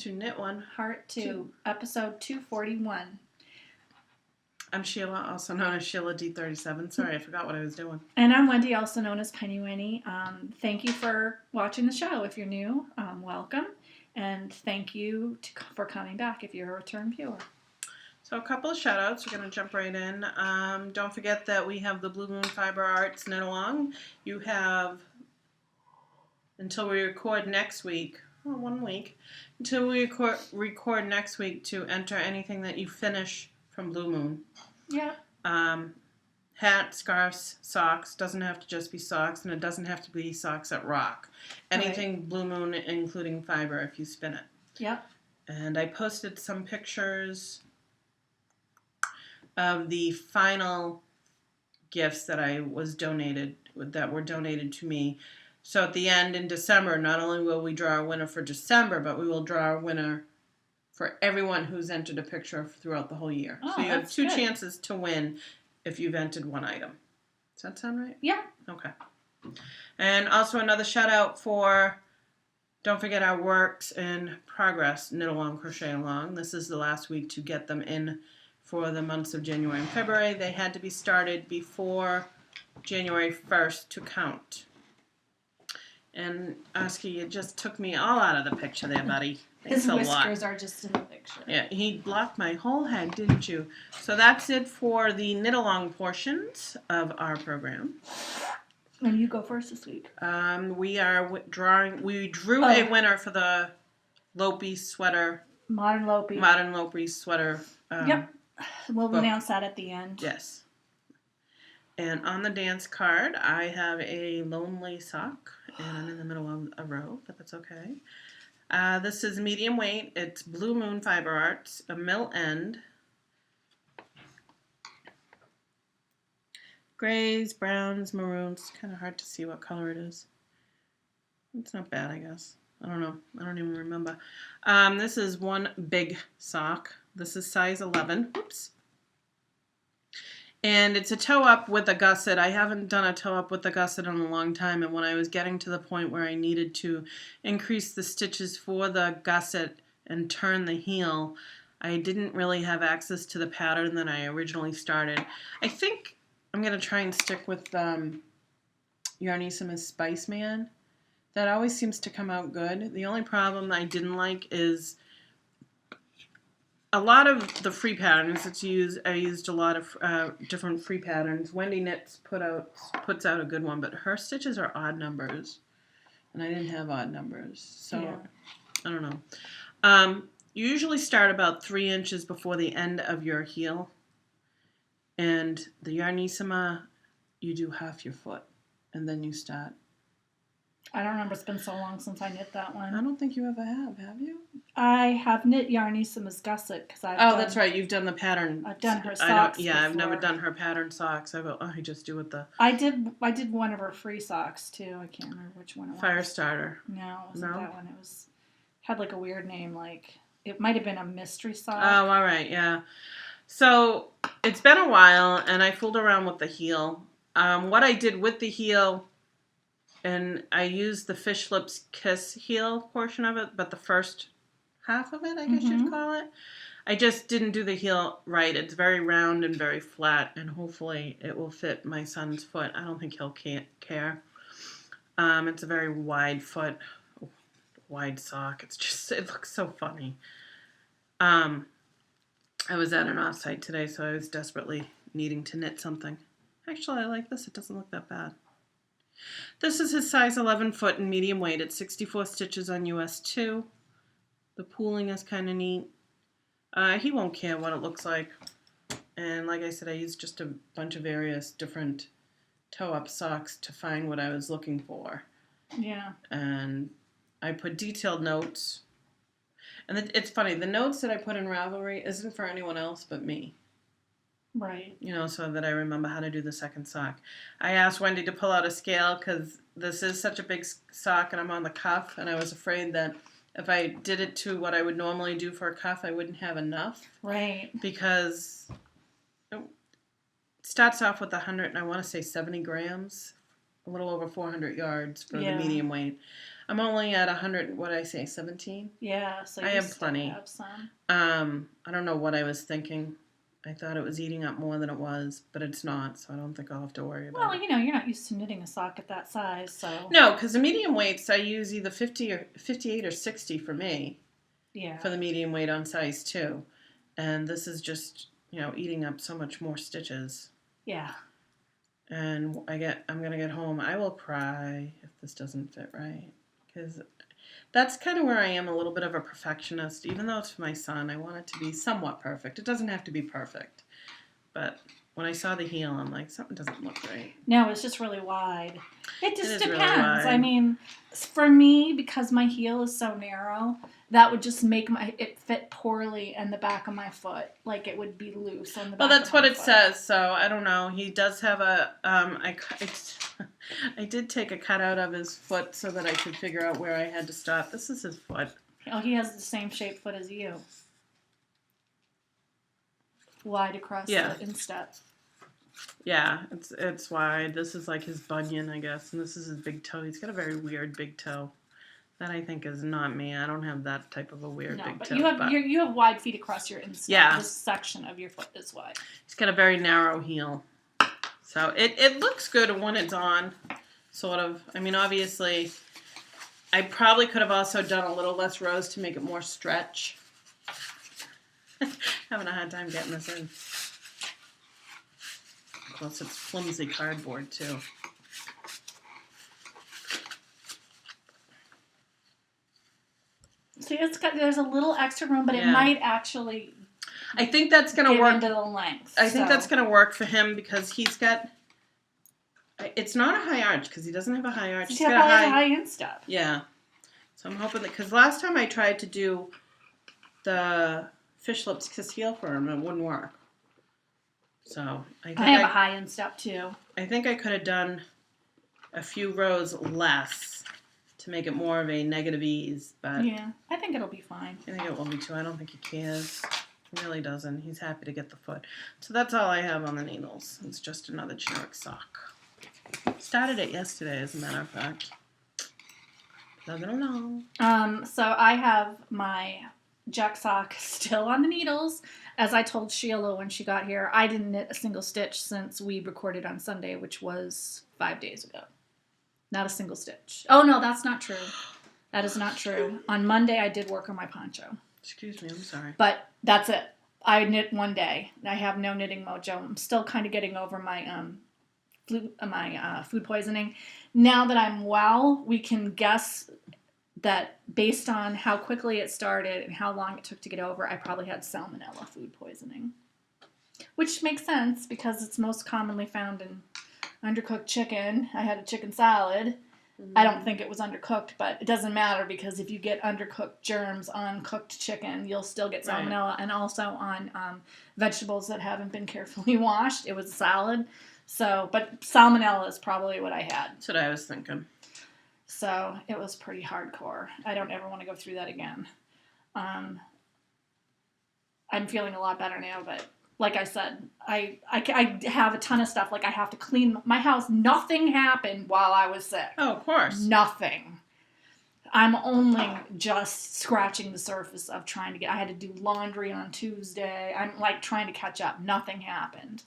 to Knit One. Heart 2, episode 241. I'm Sheila, also known as Sheila D37. Sorry, I forgot what I was doing. And I'm Wendy, also known as Penny Winnie. Thank you for watching the show. If you're new, welcome. And thank you for coming back if you're a return viewer. So a couple of shout outs. We're going to jump right in. Don't forget that we have the Blue Moon Fiber Arts Knit Along. You have until we record next week. 1 week. Until we record next week to enter anything that you finish from Blue Moon. Yeah. Hat, scarves, socks. Doesn't have to just be socks, and it doesn't have to be socks that rock. Anything right. Blue Moon, including fiber, if you spin it. Yep. And I posted some pictures of the final gifts that were donated to me. So at the end in December, not only will we draw a winner for December, but we will draw a winner for everyone who's entered a picture throughout the whole year. Oh, so you have two good. chances to win if you've entered one item. Does that sound right? Yeah. Okay. And also another shout out for, don't forget our works in progress, Knit Along, Crochet Along. This is the last week to get them in for the months of January and February. They had to be started before January 1st to count. And Oski, you just took me all out of the picture there, buddy. His whiskers are just in the picture. Yeah, he blocked my whole head, didn't you? So that's it for the knit along portions of our program. And you go first this week. We drew a winner for the Lopi sweater. Modern Lopi. Modern Lopi sweater. Yep. We'll announce that at the end. Yes. And on the dance card, I have a lonely sock. And I'm in the middle of a row, but that's okay. This is medium weight. It's Blue Moon Fiber Arts, a mill end. Grays, browns, maroons. Kind of hard to see what color it is. It's not bad, I guess. I don't know. I don't even remember. This is one big sock. This is size 11. Oops. And it's a toe-up with a gusset. I haven't done a toe-up with a gusset in a long time, and when I was getting to the point where I needed to increase the stitches for the gusset and turn the heel, I didn't really have access to the pattern that I originally started. I think I'm going to try and stick with Yarnissima's Spice Man. That always seems to come out good. The only problem I didn't like is a lot of the free patterns I used a lot of different free patterns. Wendy Knits puts out a good one, but her stitches are odd numbers, and I didn't have odd numbers, so yeah. I don't know. You usually start about 3 inches before the end of your heel, and the Yarnissima, you do half your foot, and then you start. I don't remember. It's been so long since I knit that one. I don't think you ever have you? I have knit Yarnissima's gusset because that's right. You've done the pattern. I've done her socks. I've never done her pattern socks. I just do it the. I did one of her free socks too. I can't remember which one it was. Firestarter. No, it wasn't that one. It had like a weird name. Like it might have been a mystery sock. Oh, all right, yeah. So it's been a while, and I fooled around with the heel. What I did with the heel. And I used the Fish Lips Kiss heel portion of it, but the first half of it, I guess you'd call it. I just didn't do the heel right. It's very round and very flat, and hopefully it will fit my son's foot. I don't think he'll care. It's a very wide foot, wide sock. It looks so funny. I was at an offsite today, so I was desperately needing to knit something. Actually, I like this. It doesn't look that bad. This is his size 11 foot and medium weight. It's 64 stitches on US 2. The pooling is kind of neat. He won't care what it looks like. And like I said, I used just a bunch of various different toe-up socks to find what I was looking for. Yeah. And I put detailed notes. And it's funny, the notes that I put in Ravelry isn't for anyone else but me. Right. So that I remember how to do the second sock. I asked Wendy to pull out a scale because this is such a big sock and I'm on the cuff, and I was afraid that if I did it to what I would normally do for a cuff, I wouldn't have enough. Right. Because it starts off with 100, and I want to say 70 grams, a little over 400 yards for the medium weight. I'm only at 100, what did I say, 17? Yeah, so I you have still plenty. have some. I don't know what I was thinking. I thought it was eating up more than it was, but it's not, so I don't think I'll have to worry about Well, it. you know, you're not used to knitting a sock at that size, so. No, because the medium weights, I use either 50 or 58 or 60 for me. Yeah. For the medium weight on size 2. And this is just, eating up so much more stitches. Yeah. And I'm going to get home. I will cry if this doesn't fit right. Because that's kind of where I am, a little bit of a perfectionist. Even though it's for my son, I want it to be somewhat perfect. It doesn't have to be perfect. But when I saw the heel, I'm like, something doesn't look right. No, it's just really wide. It just It is depends. really wide. I mean, for me, because my heel is so narrow, that would just make it fit poorly in the back of my foot. Like it would be loose on the back. Well, that's of my what it foot. says. So I don't know. He does have a. I did take a cutout of his foot so that I could figure out where I had to stop. This is his foot. Oh, he has the same shaped foot as you. Wide across the instep. Yeah, it's wide. This is like his bunion, I guess, and this is his big toe. He's got a very weird big toe. That I think is not me. I don't have that type of a weird big toe. You have wide feet across your instep. Yeah. This section of your foot is wide. He's got a very narrow heel. So it looks good when it's on, sort of. I mean, obviously, I probably could have also done a little less rows to make it more stretch. Having a hard time getting this in. Plus, it's flimsy cardboard, too. See, there's a little extra room, but it might actually. I think that's going to work. Into the length. I think that's going to work for him because he's got. It's not a high arch because he doesn't have a high arch. He's got a high instep. Yeah. So I'm hoping that because last time I tried to do the fish lips kiss heel for him, it wouldn't work. So I have a high instep too. I think I could have done a few rows less to make it more of a negative ease, but yeah, I think it'll be fine. I think it will be too. I don't think he cares. He really doesn't. He's happy to get the foot. So that's all I have on the needles. It's just another generic sock. Started it yesterday, as a matter of fact. Nothing long. So I have my Jeck sock still on the needles. As I told Sheila when she got here, I didn't knit a single stitch since we recorded on Sunday, which was 5 days ago. Not a single stitch. Oh, no, that's not true. That is not true. On Monday, I did work on my poncho. Excuse me, I'm sorry. But that's it. I knit one day. I have no knitting mojo. I'm still kind of getting over my food poisoning. Now that I'm well, we can guess that based on how quickly it started and how long it took to get over, I probably had salmonella food poisoning. Which makes sense because it's most commonly found in undercooked chicken. I had a chicken salad. I don't think it was undercooked, but it doesn't matter because if you get undercooked germs on cooked chicken, you'll still get salmonella. Right. And also on vegetables that haven't been carefully washed. It was a salad. So, but salmonella is probably what I had. That's what I was thinking. So it was pretty hardcore. I don't ever want to go through that again. I'm feeling a lot better now, but like I said, I have a ton of stuff. Like I have to clean my house. Nothing happened while I was sick. Oh, of course. Nothing. I'm only just scratching the surface of trying to I had to do laundry on Tuesday. I'm like trying to catch up. Nothing happened.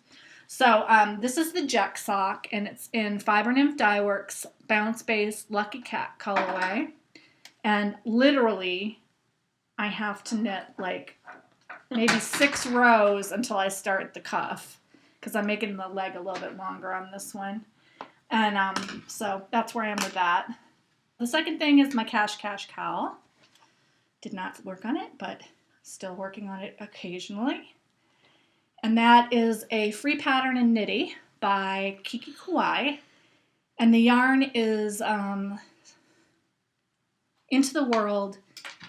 So this is the Jeck sock, and it's in Fiber Nymph Dye Works Bounce Base Lucky Cat colorway. And literally, I have to knit like maybe 6 rows until I start the cuff, because I'm making the leg a little bit longer on this one. And so that's where I am with that. The second thing is my Cash cowl. Did not work on it, but still working on it occasionally. And that is a free pattern in Knitty by Kiki Kawai. And the yarn is Into the World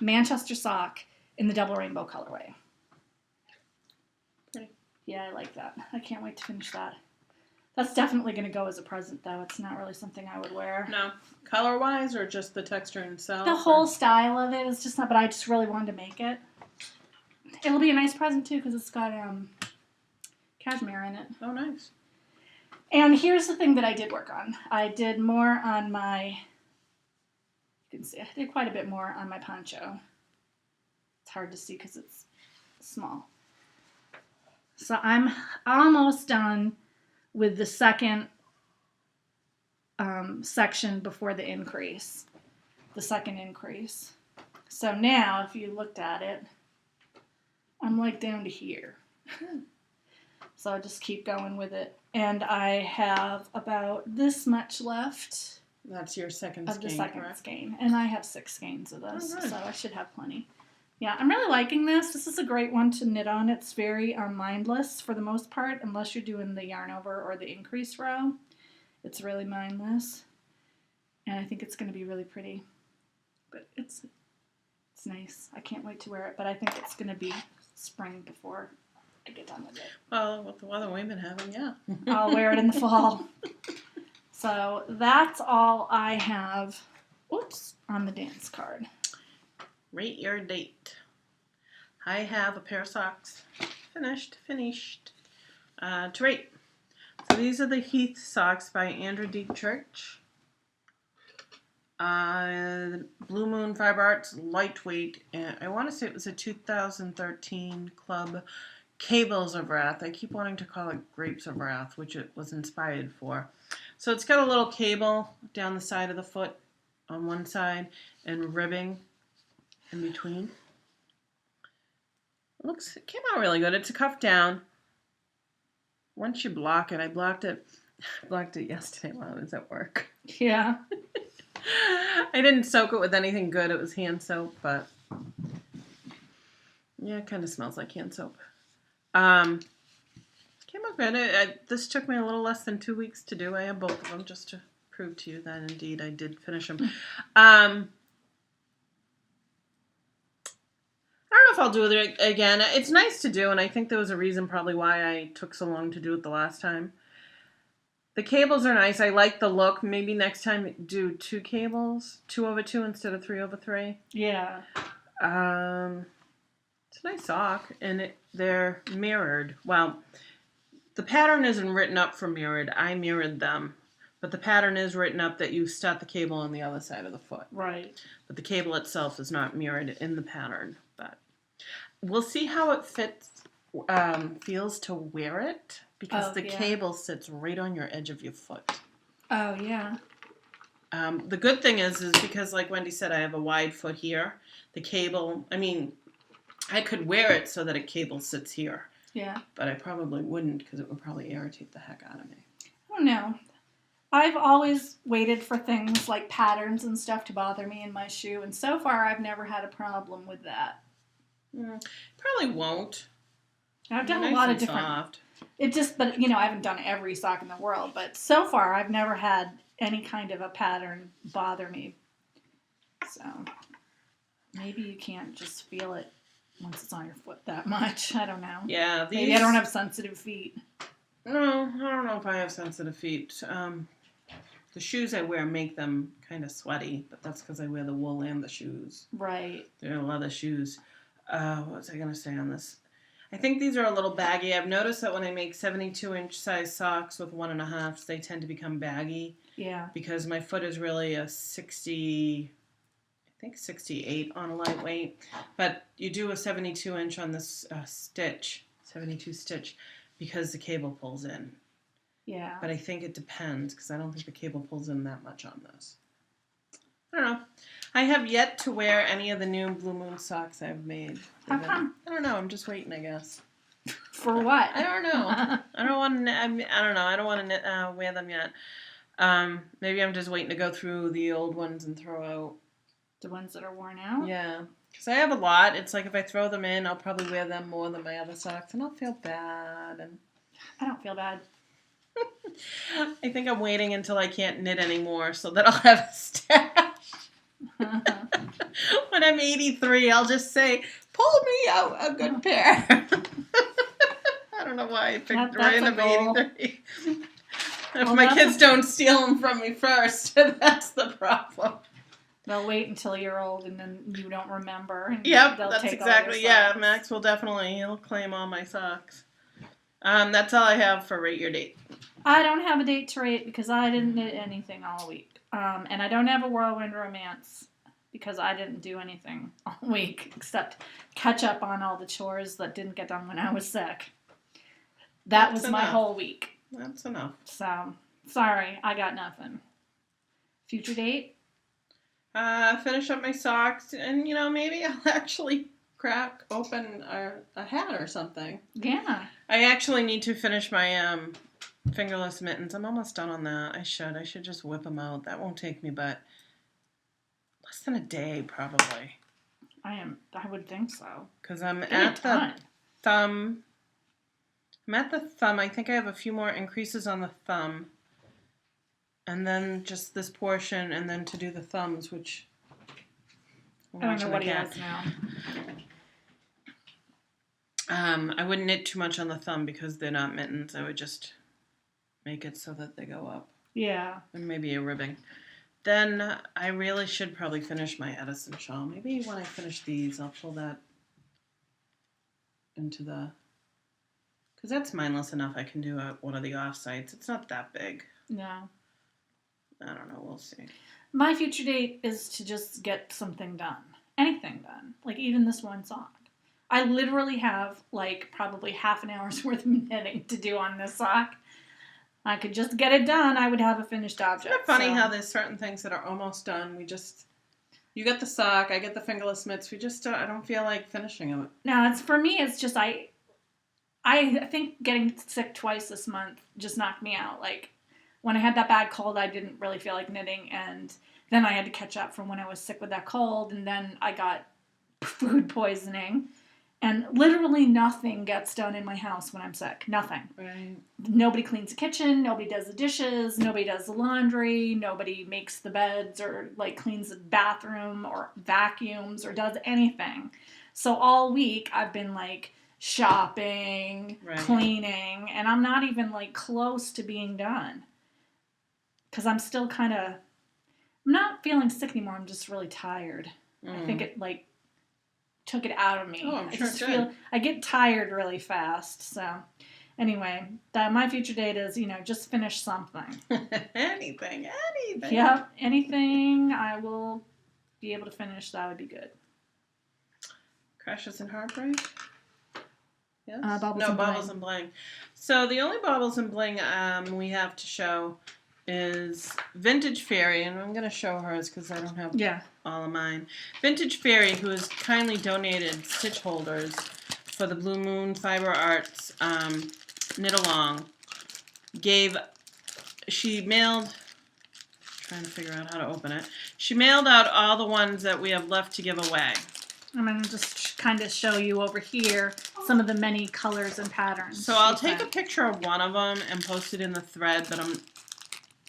Manchester sock in the double rainbow colorway. Pretty. Yeah, I like that. I can't wait to finish that. That's definitely going to go as a present, though. It's not really something I would wear. No. Color-wise or just the texture itself? The whole style of it is just not, but I just really wanted to make it. It'll be a nice present, too, because it's got cashmere in it. Oh, nice. And here's the thing that I did work on. I did more on my, can see. I did quite a bit more on my poncho. It's hard to see because it's small. So I'm almost done with the second section before the increase. The second increase. So now, if you looked at it, I'm like down to here. So I'll just keep going with it. And I have about this much left. That's your second of the skein, second correct? skein. And I have 6 skeins of this, Oh, good. so I should have plenty. Yeah, I'm really liking this. This is a great one to knit on. It's very mindless for the most part, unless you're doing the yarn over or the increase row. It's really mindless. And I think it's going to be really pretty. But it's nice. I can't wait to wear it, but I think it's going to be spring before I get done with it. Well, with the weather we've been having, yeah. I'll wear it in the fall. So that's all I have, on the dance card. Rate your date. I have a pair of socks. Finished. To rate. So these are the Heath Socks by Andrew Dietrich. Blue Moon Fiber Arts, lightweight. And I want to say it was a 2013 Club Cables of Wrath. I keep wanting to call it Grapes of Wrath, which it was inspired for. So it's got a little cable down the side of the foot on one side and ribbing in between. It came out really good. It's a cuff down. Once you block it, I blocked it yesterday while I was at work. Yeah. I didn't soak it with anything good. It was hand soap, but yeah, it kind of smells like hand soap. Came out good. This took me a little less than 2 weeks to do. I have both of them just to prove to you that indeed I did finish them. I don't know if I'll do it again. It's nice to do, and I think there was a reason probably why I took so long to do it the last time. The cables are nice. I like the look. Maybe next time do 2 cables, 2/2 instead of 3/3. Yeah. It's a nice sock, and they're mirrored. Well, the pattern isn't written up for mirrored. I mirrored them, but the pattern is written up that you start the cable on the other side of the foot. Right. But the cable itself is not mirrored in the pattern. But we'll see how it feels to wear it, because the cable sits right on your edge of your foot. Oh, yeah. The good thing is because, like Wendy said, I have a wide foot here. The cable, I could wear it so that a cable sits here. Yeah. But I probably wouldn't, because it would probably irritate the heck out of me. I don't know. I've always waited for things like patterns and stuff to bother me in my shoe, and so far I've never had a problem with that. Probably won't. I've done Nice a lot of and different. soft. But I haven't done every sock in the world, but so far I've never had any kind of a pattern bother me. So maybe you can't just feel it once it's on your foot that much. I don't know. Yeah. Maybe I don't have sensitive feet. No, I don't know if I have sensitive feet. The shoes I wear make them kind of sweaty, but that's because I wear the wool and the shoes. Right. They're leather shoes. What was I going to say on this? I think these are a little baggy. I've noticed that when I make 72-inch size socks with 1.5s, they tend to become baggy. Yeah. Because my foot is really a 68 on a lightweight. But you do a 72-inch on this 72 stitch, because the cable pulls in. Yeah. But I think it depends, because I don't think the cable pulls in that much on this. I don't know. I have yet to wear any of the new Blue Moon socks I've made. How come? I don't know. I'm just waiting, I guess. For what? I don't know. I don't want to. I don't know. I don't want to wear them yet. Maybe I'm just waiting to go through the old ones and throw out the ones that are worn out. Yeah, because I have a lot. It's like if I throw them in, I'll probably wear them more than my other socks, and I'll feel bad. And I don't feel bad. I think I'm waiting until I can't knit anymore so that I'll have a stash. When I'm 83, I'll just say, pull me out a good pair. I don't know why I picked random 83. If my kids don't steal them from me first, that's the problem. They'll wait until you're old and then you don't remember. And Yep, they'll that's take exactly, all your socks. Max will he'll claim all my socks. That's all I have for Rate Your Date. I don't have a date to rate because I didn't knit anything all week. And I don't have a Whirlwind Romance because I didn't do anything all week except catch up on all the chores that didn't get done when I was sick. That was my whole week. That's enough. So, sorry, I got nothing. Future date? Finish up my socks, and maybe I'll actually crack open a hat or something. Yeah. I actually need to finish my fingerless mittens. I'm almost done on that. I should just whip them out. That won't take me but less than a day, probably. I would think so. Because I'm at the thumb. I'm at the thumb. I think I have a few more increases on the thumb. And then just this portion, and then to do the thumbs, which I don't know what he has now. I wouldn't knit too much on the thumb because they're not mittens. I would just make it so that they go up. Yeah. And maybe a ribbing. Then I really should probably finish my Edison shawl. Maybe when I finish these, I'll pull that into the... Because that's mindless enough. I can do one of the offsites. It's not that big. No. I don't know. We'll see. My future date is to just get something done. Anything done. Like even this one sock. I literally have like probably half an hour's worth of knitting to do on this sock. I could just get it done. I would have a finished object. Isn't it funny how there's certain things that are almost done? You get the sock, I get the fingerless mitts. I don't feel like finishing them. No, for me, it's just I think getting sick twice this month just knocked me out. Like when I had that bad cold, I didn't really feel like knitting, and then I had to catch up from when I was sick with that cold, and then I got food poisoning. And literally nothing gets done in my house when I'm sick. Nothing. Right. Nobody cleans the kitchen. Nobody does the dishes. Nobody does the laundry. Nobody makes the beds or like cleans the bathroom or vacuums or does anything. So all week I've been like shopping, cleaning, and I'm not even like close to being done. Because I'm still I'm not feeling sick anymore. I'm just really tired. I think it like took it out of me. Oh, I'm sure I get tired really fast. So anyway, my future date is, just finish something. anything. Yep, anything I will be able to finish, that would be good. Crashes and Heartbreaks? Yes? Bobbels and Bling. So the only Bobbels and Bling we have to show is Vintage Fairie, and I'm going to show hers because I don't have all of mine. Vintage Fairie, who has kindly donated stitch holders for the Blue Moon Fiber Arts knit-along, she mailed, trying to figure out how to open it, she mailed out all the ones that we have left to give away. I'm going to just kind of show you over here some of the many colors and patterns. So I'll take a picture of one of them and post it in the thread, but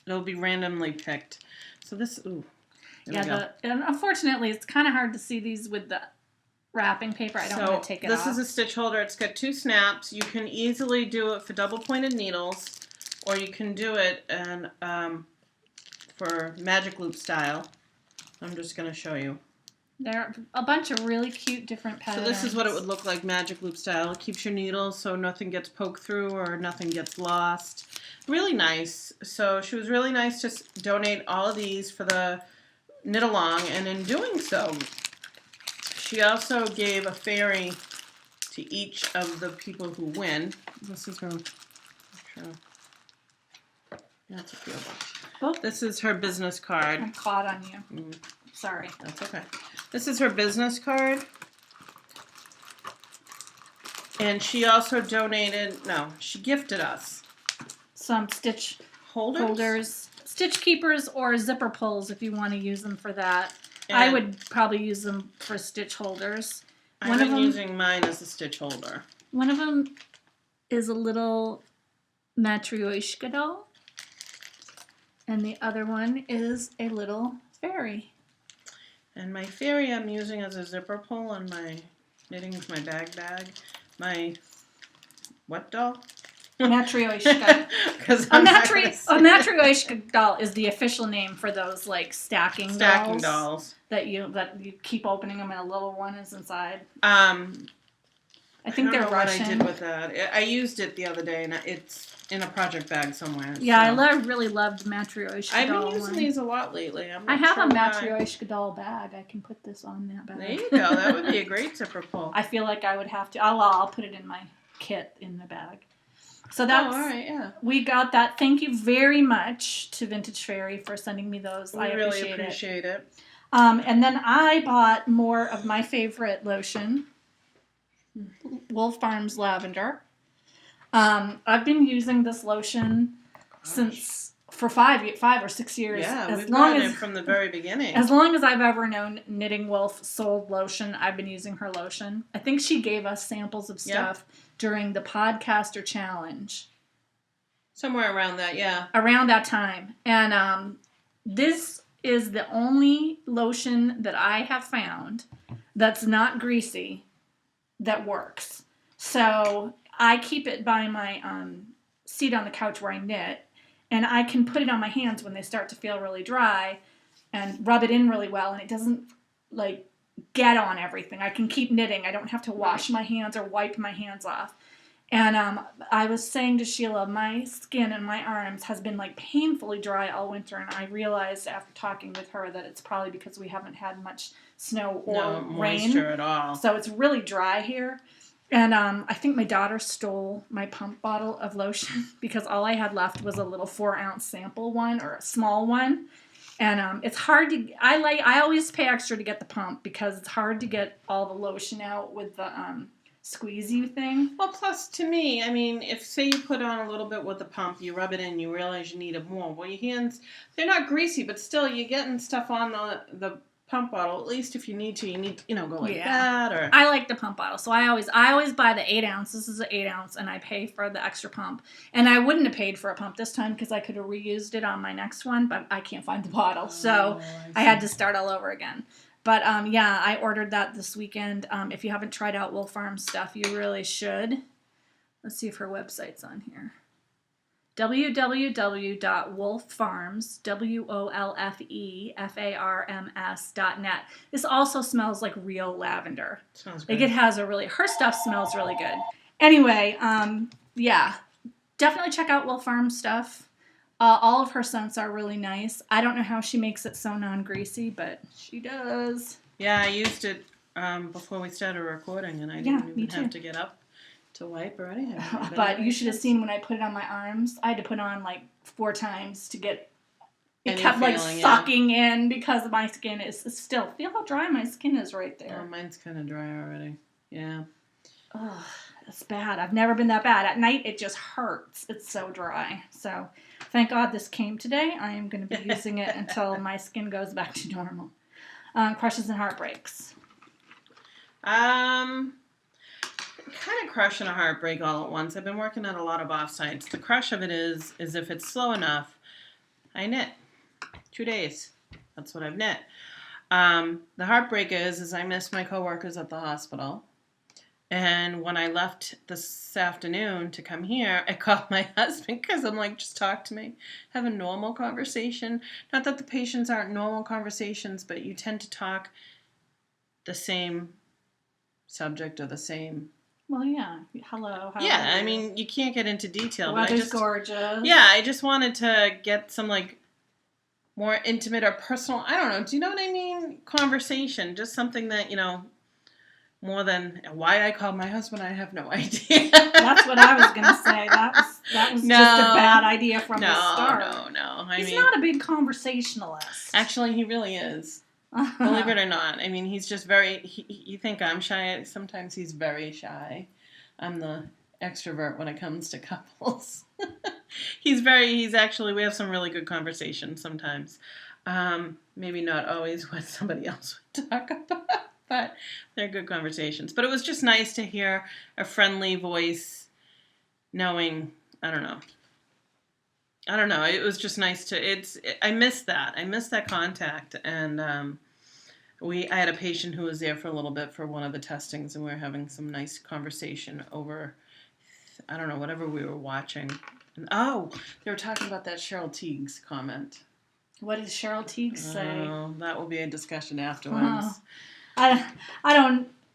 it'll be randomly picked. So this, and unfortunately, it's kind of hard to see these with the wrapping paper. I don't want to take it off. This is a stitch holder. It's got 2 snaps. You can easily do it for double-pointed needles, or you can do it for magic loop style. I'm just going to show you. There are a bunch of really cute different patterns. So this is what it would look like magic loop style. It keeps your needles so nothing gets poked through or nothing gets lost. Really nice. So she was really nice to donate all of these for the knit along, and in doing so, she also gave a fairy to each of the people who win. This is her. That's a few. This is her business card. I'm caught on you. Sorry. That's okay. This is her business card. And she also she gifted us some stitch holders, stitch keepers, or zipper pulls if you want to use them for that. And I would probably use them for stitch holders. I've been using mine as a stitch holder. One of them is a little matryoshka doll, and the other one is a little fairy. And my fairy I'm using as a zipper pull on my knitting with my bag. My what doll? Matryoshka. A matryoshka doll is the official name for those like stacking dolls that you keep opening them and a little one is inside. I think they're Russian. What I did with that. I used it the other day and it's in a project bag somewhere. Yeah, so. I really loved Matryoshka I've doll been using one. these a lot lately. I have sure a why. Matryoshka doll bag. I can put this on that bag. There you go. That would be a great zipper pull. I feel like I would have to. I'll put it in my kit in the bag. So that's. all right, yeah. We got that. Thank you very much to Vintage Fairie for sending me those. I really appreciate it. And then I bought more of my favorite lotion, Wolfe Farms Lavender. I've been using this lotion for 5 or 6 years. Yeah, we've gotten it from the very beginning. As long as I've ever known Knitting Wolf sold lotion, I've been using her lotion. I think she gave us samples of stuff during the Podcaster Challenge. Somewhere around that, yeah. Around that time. And this is the only lotion that I have found that's not greasy that works. So I keep it by my seat on the couch where I knit, and I can put it on my hands when they start to feel really dry and rub it in really well, and it doesn't like get on everything. I can keep knitting. I don't have to wash my hands or wipe my hands off. And I was saying to Sheila, my skin and my arms has been like painfully dry all winter, and I realized after talking with her that it's probably because we haven't had much snow or rain. Moisture at all. So it's really dry here. And I think my daughter stole my pump bottle of lotion because all I had left was a little 4-ounce sample one or a small one. And it's hard to, I always pay extra to get the pump because it's hard to get all the lotion out with the squeezy thing. Well, plus to me, I mean, if say you put on a little bit with the pump, you rub it in, you realize you needed more. Well, your hands, they're not greasy, but still you're getting stuff on the pump bottle. At least if you need to, go like that. Or I like the pump bottle, so I always buy the 8 ounce. This is an 8 ounce, and I pay for the extra pump. And I wouldn't have paid for a pump this time because I could have reused it on my next one, but I can't find the bottle, so I had to start all over again. But I ordered that this weekend. If you haven't tried out Wolfe Farms stuff, you really should. Let's see if her website's on here. www.wolfefarms, WOLFEFARMS.net. This also smells like real lavender. Sounds good. Like it has her stuff smells really good. Anyway, definitely check out Wolfe Farms stuff. All of her scents are really nice. I don't know how she makes it so non-greasy, but she does. Yeah, I used it before we started recording, and I didn't even have to get up to wipe or anything. But you should have seen when I put it on my arms. I had to put it on like 4 times to get it. Kept like sucking in because my skin is still. Feel how dry my skin is right there. Oh, mine's kind of dry already. Yeah. Oh, it's bad. I've never been that bad. At night, it just hurts. It's so dry. So, thank God this came today. I am going to be using it until my skin goes back to normal. Crushes and heartbreaks. Kind of crush and a heartbreak all at once. I've been working on a lot of offsites. The crush of it is if it's slow enough, I knit 2 days. That's what I've knit. The heartbreak is I missed my coworkers at the hospital. And when I left this afternoon to come here, I called my husband because I'm like, just talk to me. Have a normal conversation. Not that the patients aren't normal conversations, but you tend to talk the same subject or the same. Well, yeah. Hello. How yeah, I mean, you can't get into detail. The weather's gorgeous. Yeah, I just wanted to get some, like, more intimate or personal, I don't know, do you know what I mean? Conversation. Just something that, more than why I called my husband, I have no idea. That's what I was going to say. That was just a bad idea from the start. No. He's not a big conversationalist. Actually, he really is. Believe it or not. I mean, he's just you think I'm shy. Sometimes he's very shy. I'm the extrovert when it comes to couples. He's actually, we have some really good conversations sometimes. Maybe not always what somebody else would talk about. But they're good conversations. But it was just nice to hear a friendly voice, knowing, I don't know. It was just nice I missed that. I missed that contact. And I had a patient who was there for a little bit for one of the testings, and we were having some nice conversation over, I don't know, whatever we were watching. And, they were talking about that Cheryl Teague's comment. What did Cheryl Teague say? Oh, that will be a discussion afterwards. I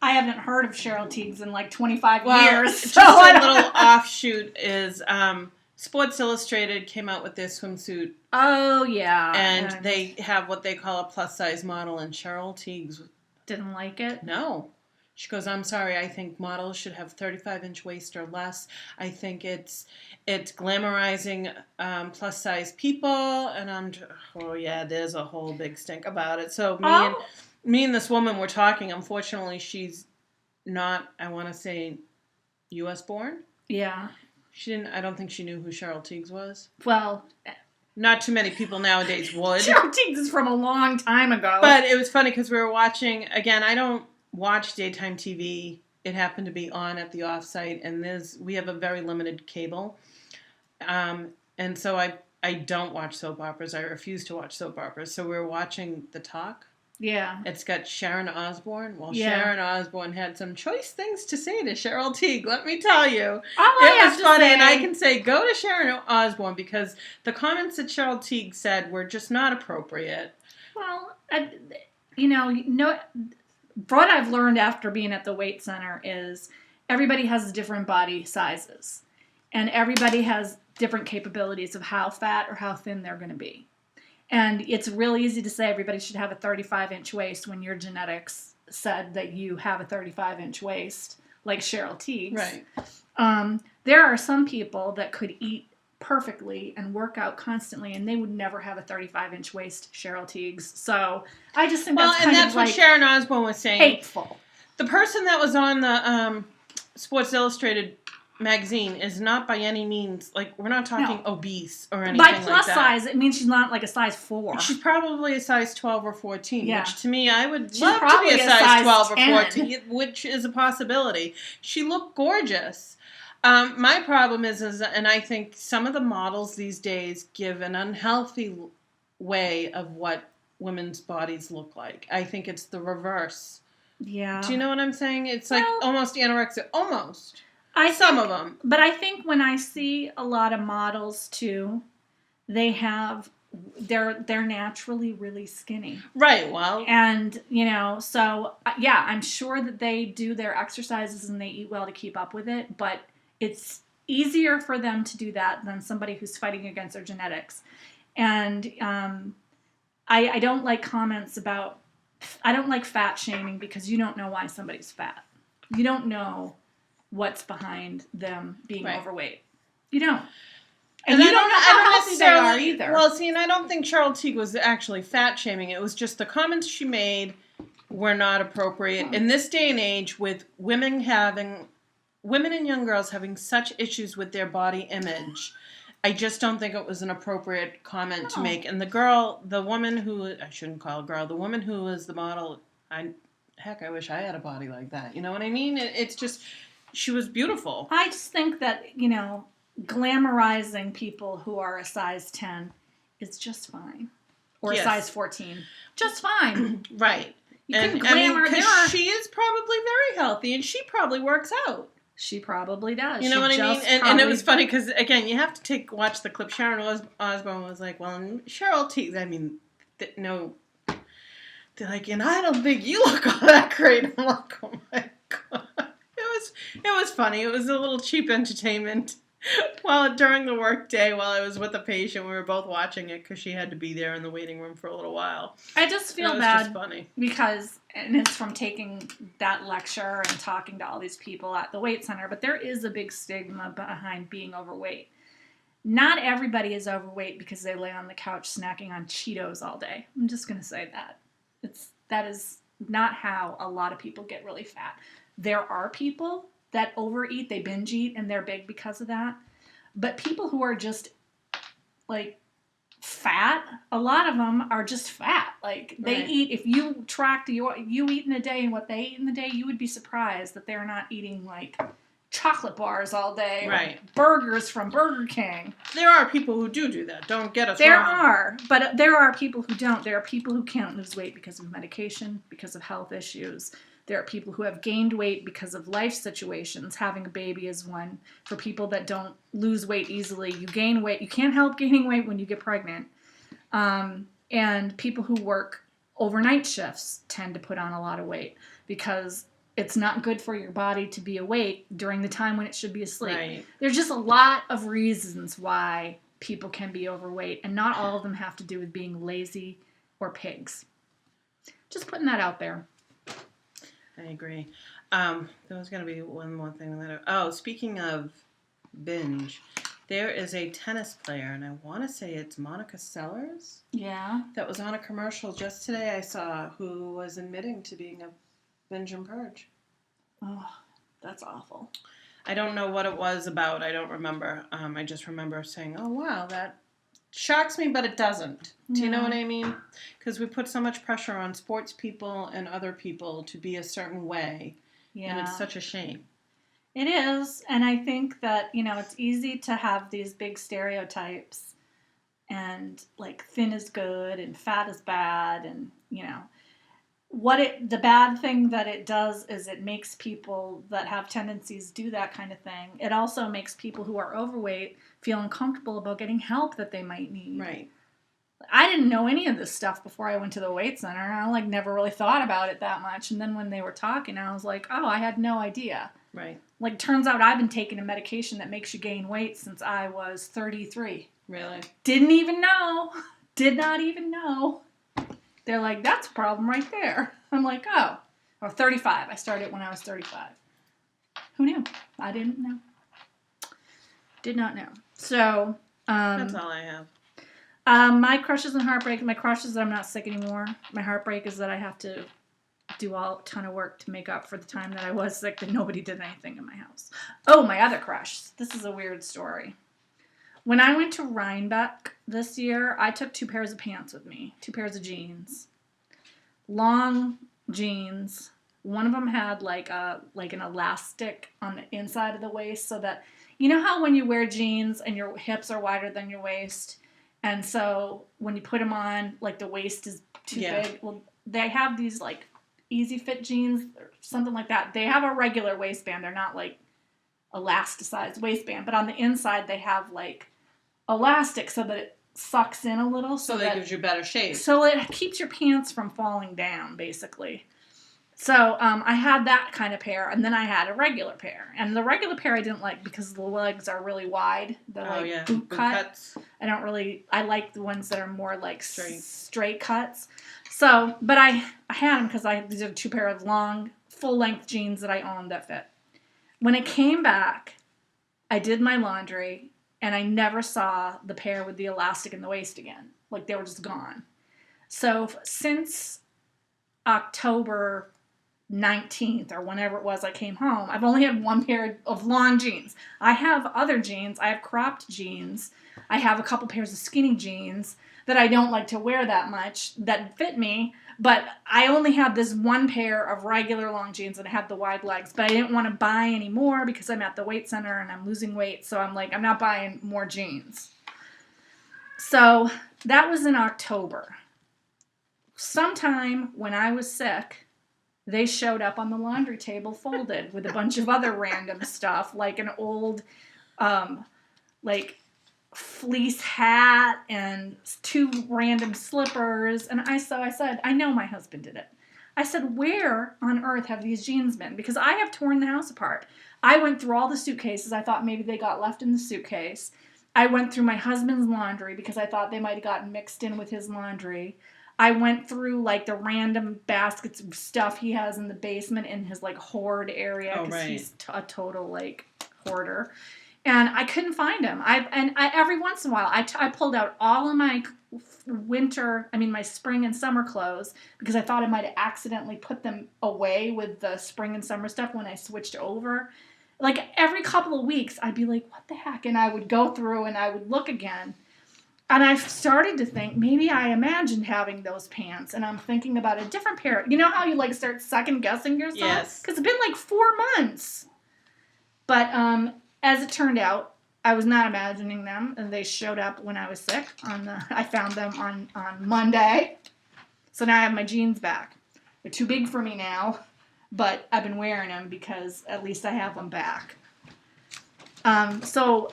haven't heard of Cheryl Teague's in like 25 years. Just a little offshoot is Sports Illustrated came out with their swimsuit, Oh, yeah. and they have what they call a plus-size model, and Cheryl Tiegs didn't like it? No. She goes, I'm sorry, I think models should have 35-inch waist or less. I think it's glamorizing plus-size people, and oh yeah, there's a whole big stink about it. So me and this woman were talking. Unfortunately, she's not, I want to say, U.S. born. Yeah. I don't think she knew who Cheryl Tiegs was. Well, not too many people nowadays would. Cheryl Tiegs is from a long time ago. But it was funny because we were watching, again, I don't watch daytime TV. It happened to be on at the offsite, and we have a very limited cable. And so I don't watch soap operas. I refuse to watch soap operas. So we were watching The Talk. Yeah. It's got Sharon Osbourne. Well, Yeah. Sharon Osbourne had some choice things to say to Cheryl Teague, let me tell you. It was funny, and I can say, go to Sharon Osbourne, because the comments that Cheryl Teague said were just not appropriate. Well, what I've learned after being at the weight center is everybody has different body sizes, and everybody has different capabilities of how fat or how thin they're going to be. And it's real easy to say everybody should have a 35-inch waist when your genetics said that you have a 35-inch waist, like Cheryl Teague's. Right. There are some people that could eat perfectly and work out constantly, and they would never have a 35-inch waist, Cheryl Teague's. So I just think that's kind of what Sharon Osbourne was saying. Hateful. The person that was on the Sports Illustrated magazine is not by any means, like, we're not talking obese or anything like that. By plus size, it means she's not like a size 4. She's probably a size 12 or 14, Yeah. which to me, I would She's love to probably be a a size size 12 or 10. 14, which is a possibility. She looked gorgeous. My problem is, and I think some of the models these days give an unhealthy way of what women's bodies look like. I think it's the reverse. Yeah. Do you know what I'm saying? It's like almost anorexic. Almost. Some of them. But I think when I see a lot of models too, they're naturally really skinny. Right, well. And, so I'm sure that they do their exercises and they eat well to keep up with it, but it's easier for them to do that than somebody who's fighting against their genetics. And I don't like comments about, I don't like fat shaming, because you don't know why somebody's fat. You don't know what's behind them being overweight. You don't. And you don't know how healthy they are either. Well, see, and I don't think Cheryl Teague was actually fat shaming. It was just the comments she made were not appropriate. In this day and age, with women and young girls having such issues with their body image, I just don't think it was an appropriate comment to make. And the woman who, I shouldn't call her girl, the woman who was the model, I wish I had a body like that. You know what I mean? It's just, she was beautiful. I just think that, glamorizing people who are a size 10 is just fine. Or a size 14. Just fine. Right. You can glamour. Because she is probably very healthy, and she probably works out. She probably does. You know what I mean? And it was funny because, again, you have to watch the clip. Sharon Osbourne was like, well, Cheryl Teague, no. They're like, and I don't think you look all that great. I'm like, oh my God. It was funny. It was a little cheap entertainment. During the work day, while I was with a patient, we were both watching it because she had to be there in the waiting room for a little while. I just feel bad. It was just funny. Because, and it's from taking that lecture and talking to all these people at the weight center, but there is a big stigma behind being overweight. Not everybody is overweight because they lay on the couch snacking on Cheetos all day. I'm just going to say that. That is not how a lot of people get really fat. There are people that overeat, they binge eat, and they're big because of that. But people who are just, like, fat, a lot of them are just fat. Like, they eat, if you tracked you eat in a day and what they eat in the day, you would be surprised that they're not eating, like, chocolate bars all day. Right. Or burgers from Burger King. There are people who do that. Don't get us wrong. There are. But there are people who don't. There are people who can't lose weight because of medication, because of health issues. There are people who have gained weight because of life situations. Having a baby is one. For people that don't lose weight easily, you gain weight. You can't help gaining weight when you get pregnant. And people who work overnight shifts tend to put on a lot of weight because it's not good for your body to be awake during the time when it should be asleep. Right. There's just a lot of reasons why people can be overweight, and not all of them have to do with being lazy or pigs. Just putting that out there. I agree. There was going to be one more thing. Speaking of binge, there is a tennis player, and I want to say it's Monica Seles. Yeah. That was on a commercial just today I saw, who was admitting to being a binge and purge. Oh, that's awful. I don't know what it was about. I don't remember. I just remember saying, oh, wow, that shocks me, but it doesn't. Do you know what I mean? Because we put so much pressure on sports people and other people to be a certain way. Yeah. And it's such a shame. It is. And I think that, it's easy to have these big stereotypes and like thin is good and fat is bad. And, the bad thing that it does is it makes people that have tendencies do that kind of thing. It also makes people who are overweight feel uncomfortable about getting help that they might need. Right. I didn't know any of this stuff before I went to the weight center. I never really thought about it that much. And then when they were talking, I was like, oh, I had no idea. Right. Turns out I've been taking a medication that makes you gain weight since I was 33. Really? Didn't even know. Did not even know. They're like, that's a problem right there. I'm like, oh. Or 35. I started when I was 35. Who knew? I didn't know. Did not know. So. That's all I have. My crushes and heartbreak. My crush is that I'm not sick anymore. My heartbreak is that I have to do a ton of work to make up for the time that I was sick that nobody did anything in my house. Oh, my other crush. This is a weird story. When I went to Rhinebeck this year, I took 2 pairs of pants with me, 2 pairs of jeans. Long jeans. One of them had like an elastic on the inside of the waist so that, you know how when you wear jeans and your hips are wider than your waist, and so when you put them on, the waist is too big? Well, they have these easy fit jeans or something like that. They have a regular waistband. They're not elasticized waistband, but on the inside they have elastic so that it sucks in a little. So that gives you better shape. So it keeps your pants from falling down, basically. So I had that kind of pair, and then I had a regular pair. And the regular pair I didn't like because the legs are really wide. They're boot cuts. I like the ones that are more straight cuts. So, but I had them because these are 2 pair of long, full-length jeans that I owned that fit. When it came back, I did my laundry, and I never saw the pair with the elastic in the waist again. They were just gone. So since October 19th or whenever it was I came home, I've only had 1 pair of long jeans. I have other jeans. I have cropped jeans. I have a couple pairs of skinny jeans that I don't like to wear that much that fit me, but I only had this 1 pair of regular long jeans that had the wide legs, but I didn't want to buy any more because I'm at the weight center and I'm losing weight, so I'm I'm not buying more jeans. So that was in October. Sometime when I was sick, they showed up on the laundry table folded with a bunch of other random stuff, like an old, fleece hat and 2 random slippers. And I said, I know my husband did it. I said, where on earth have these jeans been? Because I have torn the house apart. I went through all the suitcases. I thought maybe they got left in the suitcase. I went through my husband's laundry because I thought they might have gotten mixed in with his laundry. I went through the random baskets of stuff he has in the basement in his hoard area because he's a total hoarder. And I couldn't find him. Every once in a while, I pulled out all of my my spring and summer clothes because I thought I might have accidentally put them away with the spring and summer stuff when I switched over. Every couple of weeks, I'd be like, what the heck? And I would go through and I would look again. And I started to think, maybe I imagined having those pants, and I'm thinking about a different pair. You know how you start second guessing yourself? Yes. Because it's been 4 months. But as it turned out, I was not imagining them, and they showed up when I was sick. I found them on Monday. So now I have my jeans back. They're too big for me now, but I've been wearing them because at least I have them back. So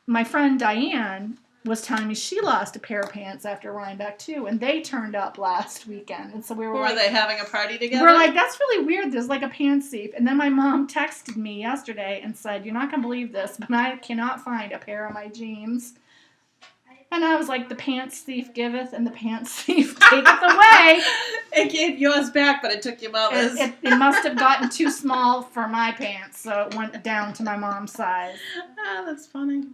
my friend Diane was telling me she lost a pair of pants after Rhinebeck too, and they turned up last weekend. And so we were Were they having a party together? We're like, that's really weird. There's like a pants thief. And then my mom texted me yesterday and said, you're not going to believe this, but I cannot find a pair of my jeans. And I was like, the pants thief giveth and the pants thief taketh away. It gave yours back, but it took your mother's. It must have gotten too small for my pants, so it went down to my mom's size. Ah, that's funny.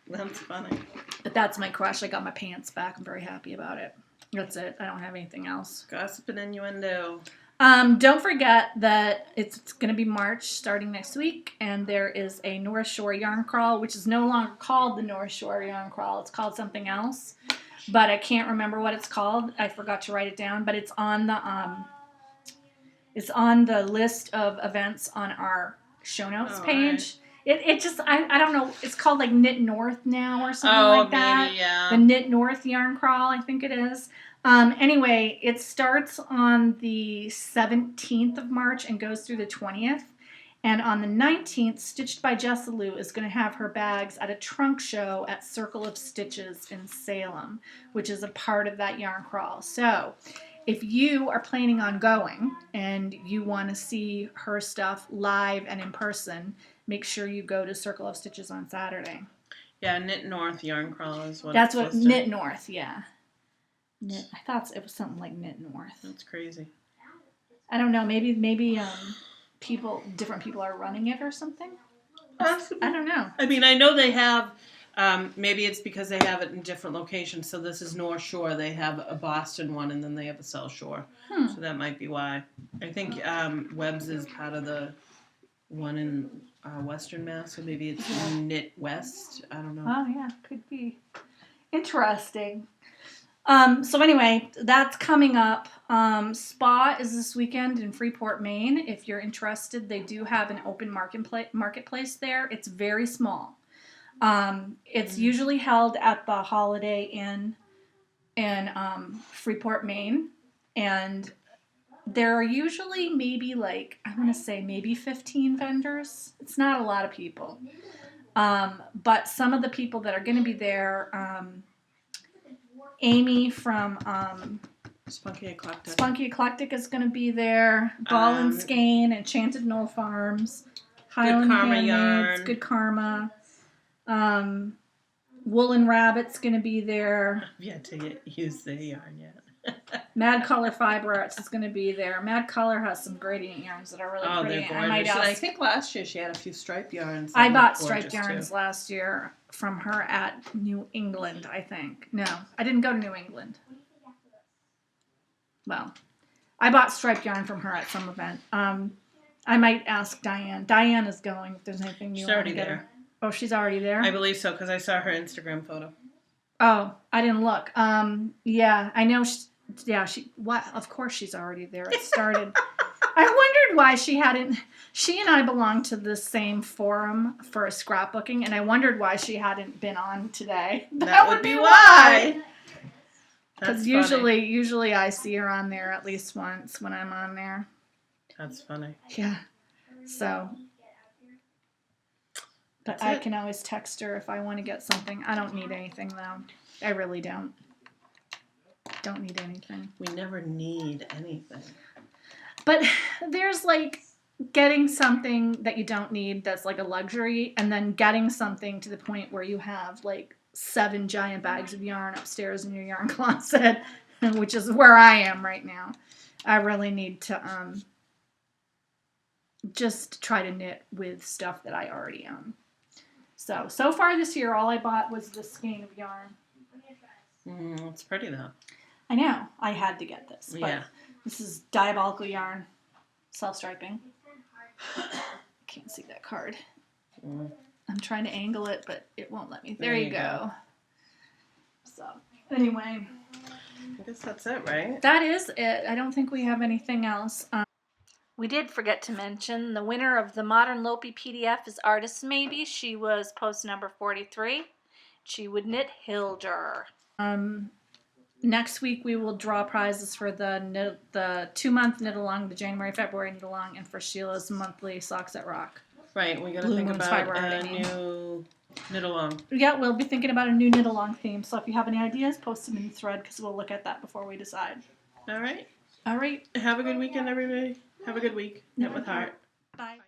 That's funny. But that's my crush. I got my pants back. I'm very happy about it. That's it. I don't have anything else. Gossip and innuendo. Don't forget that it's going to be March starting next week, and there is a North Shore yarn crawl, which is no longer called the North Shore yarn crawl. It's called something else, but I can't remember what it's called. I forgot to write it down, but it's on the list of events on our show notes page. Right. It just, I don't know, it's called like Knit North now or something like that. Maybe, yeah. The Knit North yarn crawl, I think it is. Anyway, it starts on the 17th of March and goes through the 20th. And on the 19th, Stitched by Jessalou is going to have her bags at a trunk show at Circle of Stitches in Salem, which is a part of that yarn crawl. So if you are planning on going and you want to see her stuff live and in person, make sure you go to Circle of Stitches on Saturday. Yeah, Knit North yarn crawl is what that's what listed. Knit North, yeah. Knit, I thought it was something like Knit North. That's crazy. I don't know. Maybe different people are running it or something. Possibly. I don't know. I mean, I know they have. Maybe it's because they have it in different locations. So this is North Shore. They have a Boston one, and then they have a South Shore. So that might be why. I think Webb's is part of the one in Western Mass, so maybe it's Knit West. I don't know. Oh yeah, could be interesting. So anyway, that's coming up. Spa is this weekend in Freeport, Maine. If you're interested, they do have an open marketplace there. It's very small. It's usually held at the Holiday Inn in Freeport, Maine, and there are usually maybe maybe 15 vendors. It's not a lot of people. But some of the people that are going to be there, Amy from Spunky Eclectic is going to be there. Ball and Skein, Enchanted Knoll Farms, Highland Handmaids, Good Karma. Woolen Rabbit's going to be there. I've yet to use the yarn yet. Mad Color Fiber Arts is going to be there. Mad Color has some gradient yarns that are really pretty. They're gorgeous. I think last year she had a few striped yarns. I bought striped yarns last year from her at New England, I think. No, I didn't go to New England. Well, I bought striped yarn from her at some event. I might ask Diane. Diane is going if there's anything new. She's already there. Oh, she's already there? I believe so, because I saw her Instagram photo. Oh, I didn't look. Yeah, I know. Of course she's already there. It started. I wondered why she hadn't. She and I belong to the same forum for scrapbooking, and I wondered why she hadn't been on today. That would be why. Because usually I see her on there at least once when I'm on there. That's funny. Yeah. So. But I can always text her if I want to get something. I don't need anything, though. I really don't. Don't need anything. We never need anything. But there's like getting something that you don't need that's like a luxury, and then getting something to the point where you have like 7 giant bags of yarn upstairs in your yarn closet, which is where I am right now. I really need to just try to knit with stuff that I already own. So far this year, all I bought was this skein of yarn. It's pretty, though. I know. I had to get this. But yeah. This is Diabolical yarn. Self-striping. Can't see that card. I'm trying to angle it, but it won't let me. There you go. So, anyway. I guess that's it, right? That is it. I don't think we have anything else. We did forget to mention the winner of the Modern Lopi PDF is Artist Maybe. She was post number 43. She would knit Hildur. Next week we will draw prizes for the 2-month knit along, the January-February knit along, and for Sheila's monthly Socks at Rock. Right, we gotta Blue think Moon's about fiber a art, I mean. new knit along. Yeah, we'll be thinking about a new knit along theme. So if you have any ideas, post them in the thread because we'll look at that before we decide. All right. All right. Have a good weekend, everybody. Have a good week. Knit with heart. Bye.